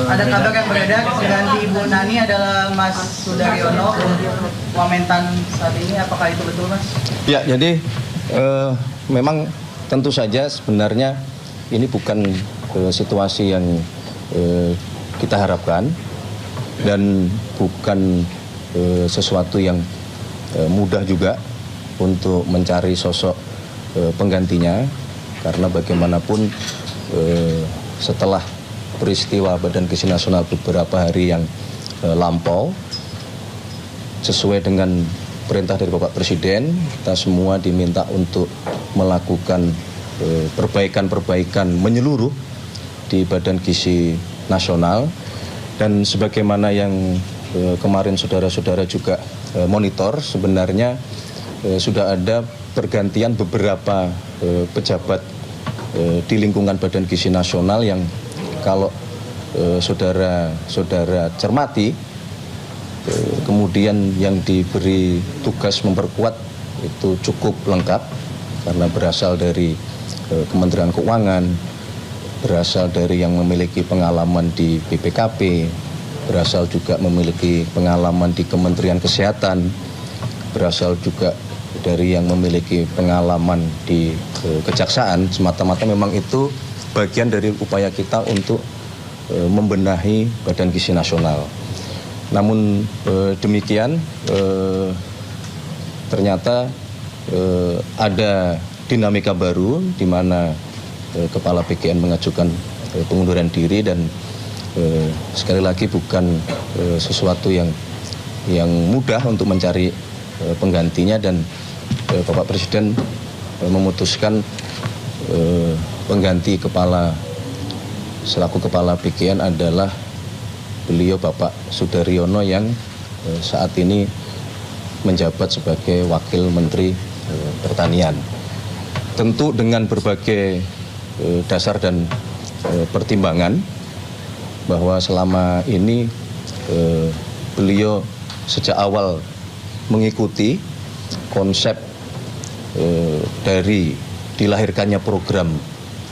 Ada kabar yang beredar pengganti Ibu Nani adalah Mas Sudaryono Wamentan saat ini, apakah itu betul, Mas? Ya, jadi memang tentu saja sebenarnya ini bukan situasi yang kita harapkan dan bukan sesuatu yang mudah juga untuk mencari sosok penggantinya, karena bagaimanapun setelah peristiwa Badan Gizi Nasional beberapa hari yang lampau, sesuai dengan perintah dari Bapak Presiden, kita semua diminta untuk melakukan perbaikan-perbaikan menyeluruh di Badan Gizi Nasional. Dan sebagaimana yang kemarin saudara-saudara juga monitor, sebenarnya sudah ada pergantian beberapa pejabat di lingkungan Badan Gizi Nasional yang kalau saudara-saudara cermati, kemudian yang diberi tugas memperkuat itu cukup lengkap, karena berasal dari Kementerian Keuangan, berasal dari yang memiliki pengalaman di BPKP, berasal juga memiliki pengalaman di Kementerian Kesehatan, berasal juga dari yang memiliki pengalaman di Kejaksaan. Semata-mata memang itu bagian dari upaya kita untuk membenahi Badan Gizi Nasional. Namun demikian ternyata ada dinamika baru di mana Kepala BGN mengajukan pengunduran diri, dan sekali lagi bukan sesuatu yang mudah untuk mencari penggantinya, dan Bapak Presiden memutuskan pengganti selaku Kepala BGN adalah beliau Bapak Sudaryono yang saat ini menjabat sebagai Wakil Menteri Pertanian. Tentu dengan berbagai dasar dan pertimbangan bahwa selama ini beliau sejak awal mengikuti konsep dari dilahirkannya program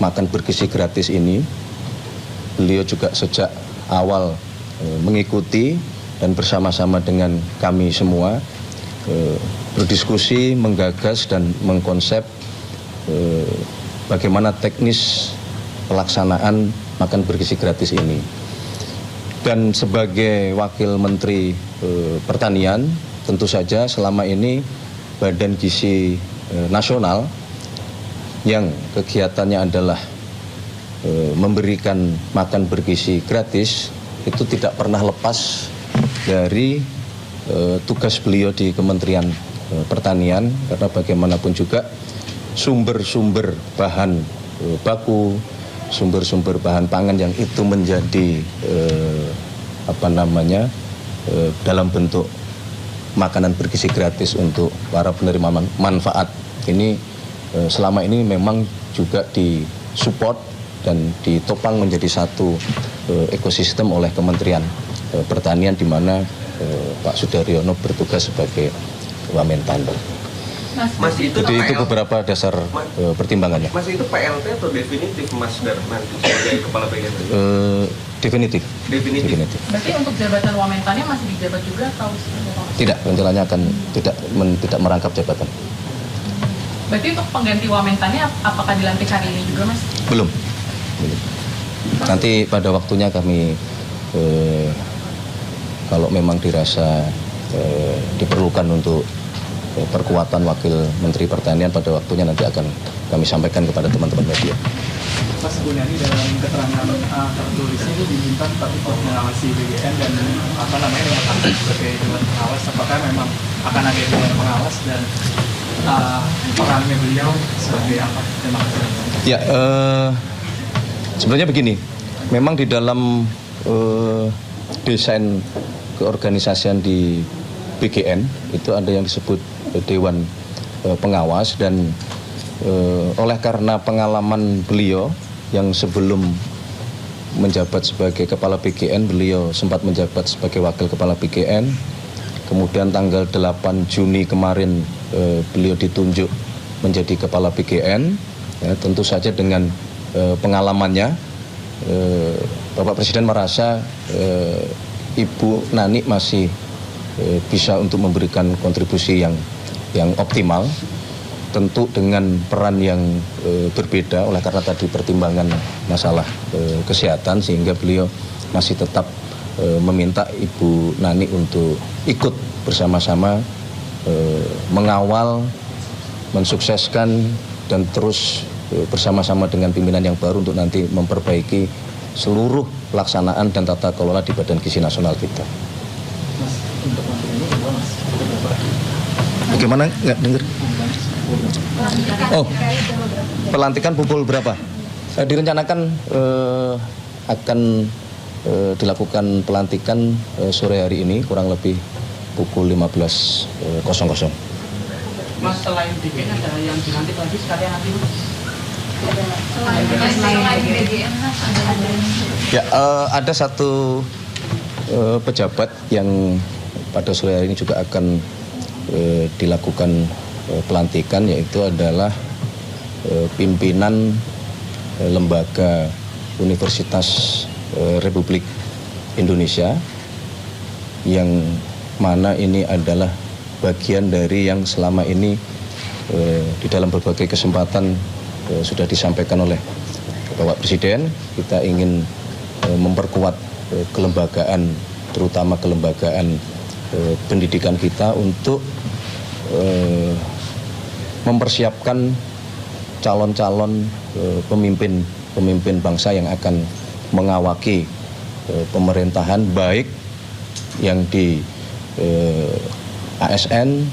makan bergizi gratis ini. Beliau juga sejak awal mengikuti dan bersama-sama dengan kami semua berdiskusi, menggagas dan mengkonsep bagaimana teknis pelaksanaan makan bergizi gratis ini. Dan sebagai Wakil Menteri Pertanian, tentu saja selama ini Badan Gizi Nasional yang kegiatannya adalah memberikan makan bergizi gratis itu tidak pernah lepas dari tugas beliau di Kementerian Pertanian, karena bagaimanapun juga sumber-sumber bahan baku, sumber-sumber bahan pangan yang itu menjadi dalam bentuk makanan bergizi gratis untuk para penerima manfaat ini selama ini memang juga disupport dan ditopang menjadi satu ekosistem oleh Kementerian Pertanian, di mana Pak Sudaryono bertugas sebagai Wamentan. Mas itu jadi itu beberapa dasar pertimbangannya. Mas itu PLT atau definitif Mas Darman sebagai Kepala BGN? Definitif. Berarti untuk jabatan Wamentannya masih dijabat juga atau? Tidak, rencananya akan tidak merangkap jabatan. Berarti untuk pengganti Wamentannya apakah dilantik hari ini juga, Mas? Belum. Nanti pada waktunya kami kalau memang dirasa diperlukan untuk perkuatan Wakil Menteri Pertanian, pada waktunya nanti akan kami sampaikan kepada teman-teman media. Mas Bu Nani dalam keterangan tertulisnya itu diminta tapi mengawasi BGN dan dengan sebagai dewan pengawas, apakah memang akan ada dewan pengawas dan perannya beliau sebagai apa? Terima kasih. Ya, sebenarnya begini, memang di dalam desain keorganisasian di BGN itu ada yang disebut Dewan Pengawas, dan oleh karena pengalaman beliau yang sebelum menjabat sebagai Kepala BGN, beliau sempat menjabat sebagai Wakil Kepala BGN. Kemudian tanggal 8 Juni kemarin beliau ditunjuk menjadi Kepala BGN. Ya, tentu saja dengan pengalamannya Bapak Presiden merasa Ibu Nani masih bisa untuk memberikan kontribusi yang optimal, tentu dengan peran yang berbeda oleh karena tadi pertimbangan masalah kesehatan, sehingga beliau masih tetap meminta Ibu Nani untuk ikut bersama-sama mengawal, mensukseskan, dan terus bersama-sama dengan pimpinan yang baru untuk nanti memperbaiki seluruh pelaksanaan dan tata kelola di Badan Gizi Nasional kita. Bagaimana? Nggak dengar? Oh, pelantikan pukul berapa? Direncanakan akan dilakukan pelantikan sore hari ini kurang lebih pukul 15.00. Mas, selain BGN ada yang dilantik lagi sekalian nanti, Mas? Ya, ada satu pejabat yang pada sore hari ini juga akan dilakukan pelantikan, yaitu adalah pimpinan lembaga Universitas Republik Indonesia, yang mana ini adalah bagian dari yang selama ini di dalam berbagai kesempatan sudah disampaikan oleh Bapak Presiden. Kita ingin memperkuat kelembagaan, terutama kelembagaan pendidikan kita untuk mempersiapkan calon-calon pemimpin bangsa yang akan mengawaki pemerintahan, baik yang di ASN,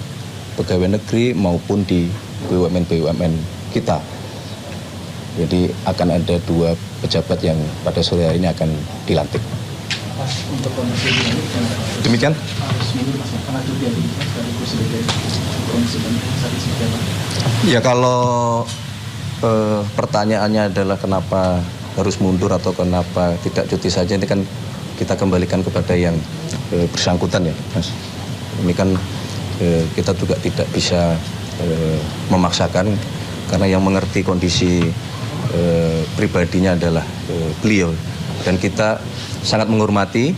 pegawai negeri, maupun di BUMN kita. Jadi akan ada 2 pejabat yang pada sore hari ini akan dilantik. Untuk komisi ini Demikian. harus mundur, Mas, karena juga di sekaligus sebagai komisi ini. Ya, kalau pertanyaannya adalah kenapa harus mundur atau kenapa tidak cuti saja, ini kan kita kembalikan kepada yang bersangkutan ya, Mas. Ini kan kita juga tidak bisa memaksakan, karena yang mengerti kondisi pribadinya adalah beliau, dan kita sangat menghormati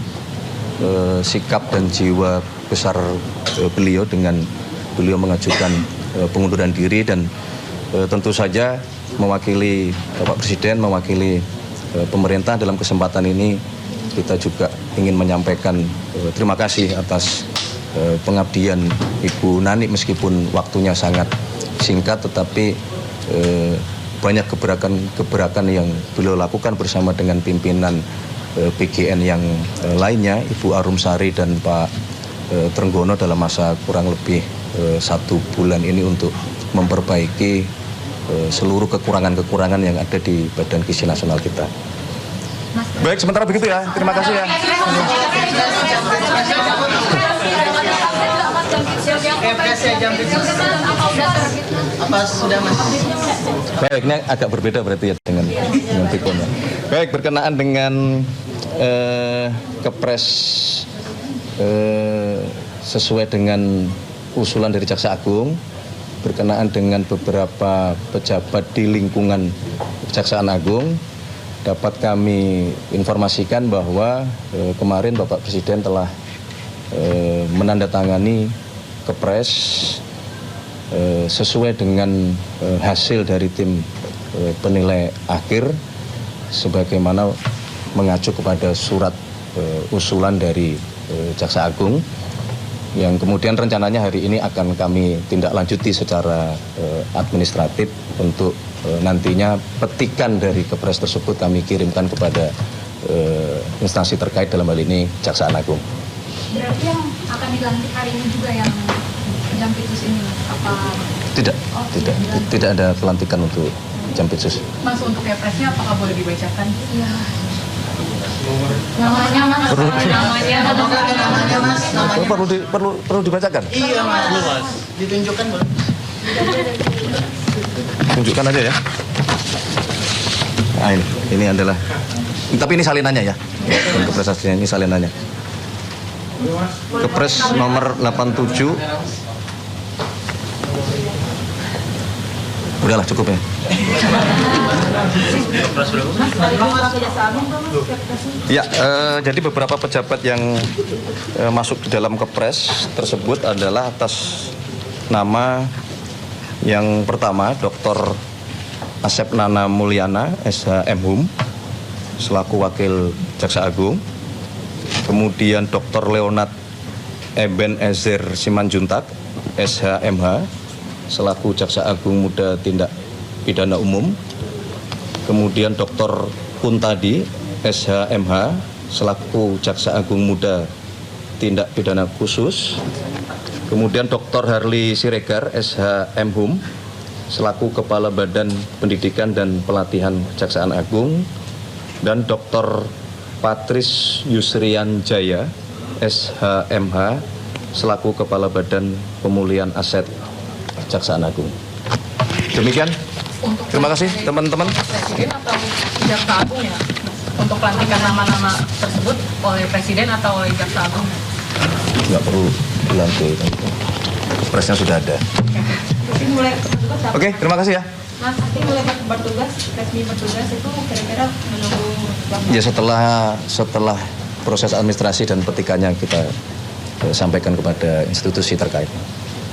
sikap dan jiwa besar beliau dengan beliau mengajukan pengunduran diri, dan tentu saja mewakili Bapak Presiden, mewakili pemerintah dalam kesempatan ini kita juga ingin menyampaikan terima kasih atas pengabdian Ibu Nani, meskipun waktunya sangat singkat, tetapi banyak gebrakan yang beliau lakukan bersama dengan pimpinan BGN yang lainnya, Ibu Arumsari dan Pak Trenggono, dalam masa kurang lebih 1 bulan ini untuk memperbaiki seluruh kekurangan-kekurangan yang ada di Badan Gizi Nasional kita. Baik, sementara begitu ya. Terima kasih ya. Apa sudah, Mas? Baik, ini agak berbeda berarti ya dengan Pikon. Baik, berkenaan dengan Kepres sesuai dengan usulan dari Jaksa Agung, berkenaan dengan beberapa pejabat di lingkungan Kejaksaan Agung, dapat kami informasikan bahwa kemarin Bapak Presiden telah menandatangani Kepres sesuai dengan hasil dari tim penilai akhir, sebagaimana mengacu kepada surat usulan dari Jaksa Agung, yang kemudian rencananya hari ini akan kami tindak lanjuti secara administratif untuk nantinya petikan dari Kepres tersebut kami kirimkan kepada instansi terkait, dalam hal ini Kejaksaan Agung. Berarti yang akan dilantik hari ini juga yang Jampitsus ini, apa? Tidak ada pelantikan untuk Jampitsus. Mas, untuk Kepresnya apakah boleh dibacakan? Iya. Namanya, Mas. Namanya, Mas. Perlu dibacakan? Iya, Mas. Ditunjukkan boleh? Tunjukkan aja ya. Nah, ini adalah, tapi ini salinannya ya. Kepres aslinya ini salinannya. Kepres nomor 87. Udahlah, cukup ya. Ya, jadi beberapa pejabat yang masuk di dalam Kepres tersebut adalah atas nama yang pertama Dr. Asep Nana Mulyana, SH.M.Hum, selaku Wakil Jaksa Agung. Kemudian Dr. Leonard Eben Ezer Simanjuntak, SH.M.H, selaku Jaksa Agung Muda Tindak Pidana Umum. Kemudian Dr. Kuntadi, SH.M.H, selaku Jaksa Agung Muda Tindak Pidana Khusus. Kemudian Dr. Harli Siregar, SH.M.Hum, selaku Kepala Badan Pendidikan dan Pelatihan Kejaksaan Agung. Dan Dr. Patris Yusrian Jaya, SH.M.H, selaku Kepala Badan Pemulihan Aset Kejaksaan Agung. Demikian. Untuk Terima kasih teman-teman. Presiden atau Jaksa Agung ya? Untuk pelantikan nama-nama tersebut oleh Presiden atau oleh Jaksa Agung? Nggak perlu dilantik. Presnya sudah ada. Oke, terima kasih ya. Mas, nanti mulai bertugas, resmi bertugas itu kira-kira menunggu waktu? Ya setelah proses administrasi dan petikannya kita sampaikan kepada institusi terkait.